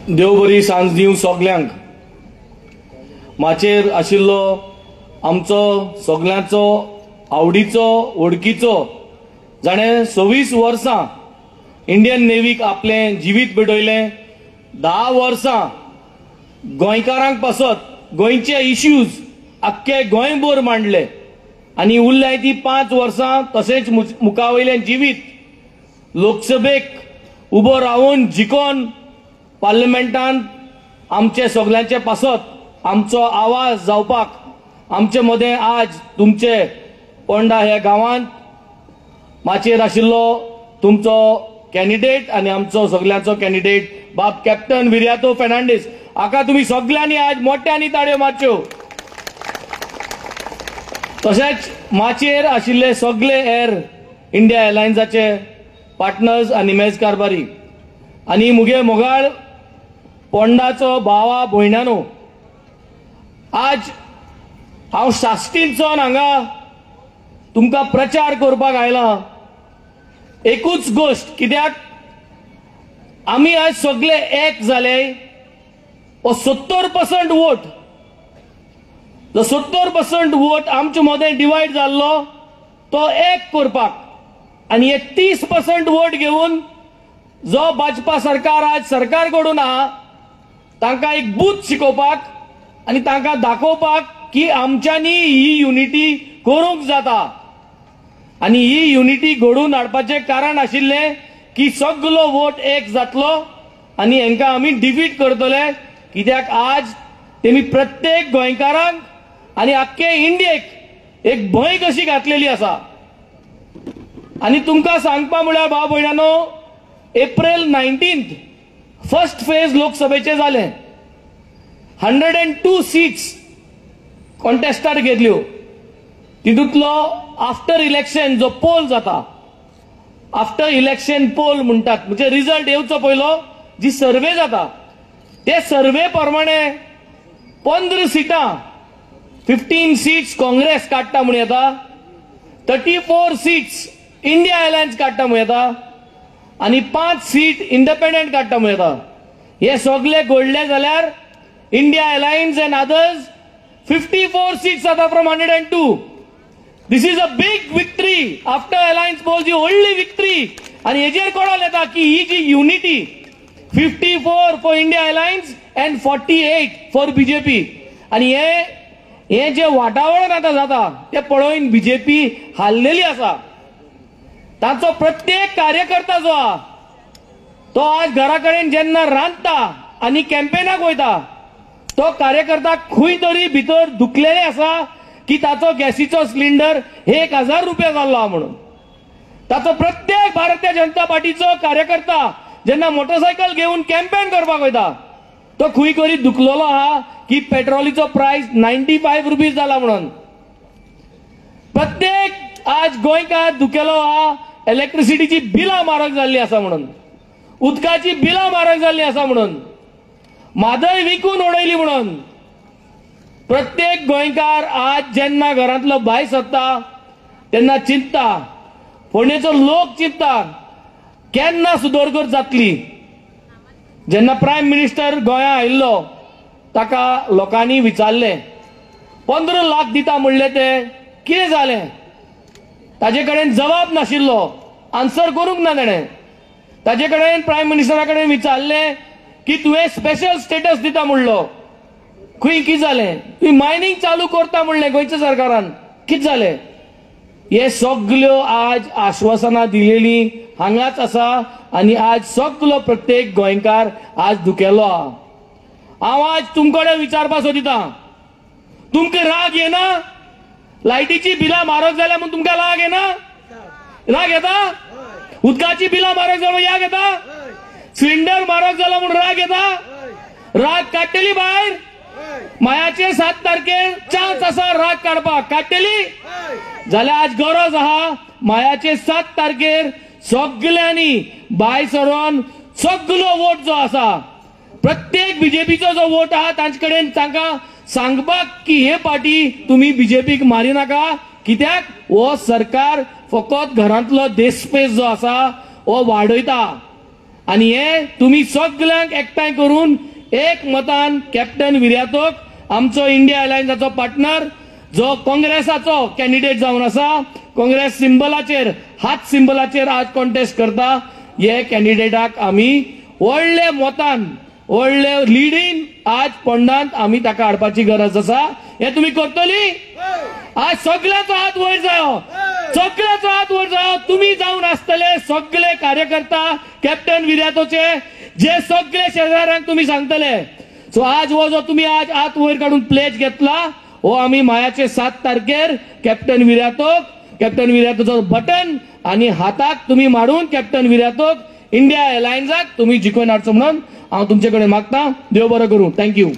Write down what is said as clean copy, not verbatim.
देव बरी सांज दिवं सगल्यांक. माचेर आशिल्लो आमचो सगल्यांचो आवडीचो वडकीचो जाणें 26 वर्सां इंडियन नेवीक आपलें जिवीत पेटयलें. 10 वर्सां गोंयकारांक पासत गोंयचे इश्यूज आख्खे गोंयभर मांडले आनी उरल्याय ती 5 वर्सां तशेंच मुखावयलें जिवीत लोकसभेक उबो रावन जिखोन पार्लमेंटांत आमचे सगल्यांचे पासत आमचो आवाज जावपाक आमचे मदें आज तुमचे पोंडा ह्या गांवांत माचेर आशिल्लो तुमचो कॅन्डिडेट आनी आमचो सगल्यांचो कॅन्डिडेट बाब कॅप्टन विर्यातो फेर्नांडीस हाका तुमी सगल्यांनी आज मोठ्यांनी ताळयो मारच्यो. तशेंच माचेर आशिल्ले सगळे एर इंडिया एअरलायन्साचे पार्टनर्स आनी मेज कारभारी आनी मुगे मोगाळ पोंडाचो भावा भयणानो, आज हांव साश्टींतसून हांगा तुमकां प्रचार करपाक आयलां. एकूच गोष्ट, कित्याक आमी आज सगळे एक जाले. 70% वोट, जो 70% वोट आमचे मदें डिवायड जाल्लो तो एक करपाक आनी हे 30% वोट घेवन जो भाजपा सरकार आज सरकार कडून आहा तांकां एक बूथ शिकोवपाक आनी तांकां दाखोवपाक की आमच्यांनी ही युनिटी करूंक जाता. आनी ही युनिटी घडोवन हाडपाचें कारण आशिल्लें की सगलो वोट एक जातलो आनी हांकां आमी डिफीट करतले. कित्याक आज तेमी प्रत्येक गोंयकारांक आनी आख्खे इंडियेक एक भंय कशी घातलेली आसा. आनी तुमकां सांगपा म्हळ्यार भाव भयणानो, एप्रिल 19 फर्स्ट फेज लोकसभेचे जाले. 102 सीट्स कॉन्टेस्टार घेतल्यो. तितूंतलो आफ्टर इलेक्शन जो पोल जाता, आफ्टर इलेक्शन पोल म्हणटात, म्हणजे रिजल्ट येवचो पयलो जी सर्वे जाता ते सर्वे प्रमाणे 15 सिटां 15 सीट्स काँग्रेस काडटा म्हूण येता, 34 सीट्स इंडिया एअरलायन्स काडटा म्हूण येता आनी 5 सीट इंडिपेंडंट काडटा म्हूण येता. हे सगळे घडले जाल्यार India alliance and others 54 seats जाता from 102. This is a big victory. After alliance poll जी व्हडली विक्ट्री. आनी हेजेर कळोन येता की ही जी unity 54 for India alliance and 48 for BJP. आनी हे जे वाटावळण आतां जाता ते पळोवन बीजेपी हारलेली आसा. ताचो प्रत्येक कार्यकर्ता जो आहा तो आज घरा कडेन जेन्ना रांदता आनी कॅम्पेनाक वयता तो कार्यकर्ता खंय तरी भितर दुखलेले आसा की ताचो गॅसीचो सिलिंडर 1000 रुपया जाल्लो आहा म्हणून. ताचो प्रत्येक भारतीय जनता पार्टीचो कार्यकर्ता जेन्ना मोटरसायकल घेवन कॅम्पेन करपाक वयता तो खंय तरी दुखलेलो आहा की पेट्रोलीचो प्राइस 95 रुपीज जाला म्हणून. प्रत्येक आज गोंयकार दुखेलो आहा इलेक्ट्रिसिटीची बिलां म्हारग जाल्ली आसा म्हणून, उदकाची बिलां म्हारग जाल्ली आसा म्हणून, म्हादय विकून उडयली म्हणून. प्रत्येक गोंयकार आज जेन्ना घरांतलो भायर सरता तेन्ना चिंतता, फोंडेचो लोक चिंतता केन्ना सुदरगत जातली. जेन्ना प्रायम मिनिस्टर गोंया आयिल्लो ताका लोकांनी विचारलें 15 लाख दिता म्हणले ते कितें जालें. ताजे कडेन जबाब नाशिल्लो, आन्सर करूंक ना ताणें. ताजे कडेन प्रायम मिनिस्टरा कडेन विचारलें की तुवें स्पेशल स्टेटस दिता म्हणलो, खंय कितें जालें. तुवें मायनिंग चालू करता म्हणलें गोंयच्या सरकारान, कितें जालें. हे सगल्यो आज आश्वासनां दिलेली हांगाच आसा आनी आज सगलो प्रत्येक गोंयकार आज दुखेलो आहा. हांव आज तुमकडे विचारपाक सोदितां, तुमकां राग येना लायटीची बिलां म्हारग जाल्या म्हणून तुमकां राग येना? राग येता? उदकाची बिलां म्हारग जाल्यार याग येता? सिलिंडर म्हारग जाला म्हणून राग येता? राग काडटली भायर? मायाचे 7 तारखेर चान्स आसा राग काडपाक, काडटली? जाल्यार आज गरज आहा मायाचे 7 तारखेर सगल्यांनी भायर सरोन सगलो वोट जो आसा प्रत्येक बीजेपीचो जो वोट आहा तांचे कडेन तांकां सांगपाक की हे पार्टी तुम्ही बीजेपीक मारी नाका. कित्याक हो सरकार फकत घरांतलो देशपेस जो आसा हो वाडयता आणि हे तुम्ही सगळ्यांक एकठांय करून एक मतान कॅप्टन विर्यातोक आमचो इंडिया अलायन्साचो पार्टनर जो काँग्रेसाचो कॅन्डिडेट जावन आसा, काँग्रेस सिंबलाचेर हात सिंबलाचेर आज कॉन्टेस्ट करता, हे कॅन्डिडेटाक आमी व्हडले मतान व्हडले लिडीन आज पंडांत आमी ताका हाडपाची गरज आसा. हे तुम्ही करतली? आज सगळ्याचो हात वयर जायो, सगळ्याचो हात वयर जायो. तुम्ही जावन आसतले सगळे कार्यकर्ता कॅप्टन विर्यातोचे, जे सगळे शेजाऱ्यांक तुम्ही सांगतले. सो आज हो जो तुम्ही आज हात वयर काढून प्लेज घेतला, हो आम्ही मायाचे 7 तारखेर कॅप्टन विर्यातोचो बटन आणि हाताक तुम्ही मारून कॅप्टन विर्यातोक इंडिया अलायन्साक तुम्ही जिखून हाडचो म्हणून हांव तुमचे कडेन मागता. देव बरो करूं. थँक्यू.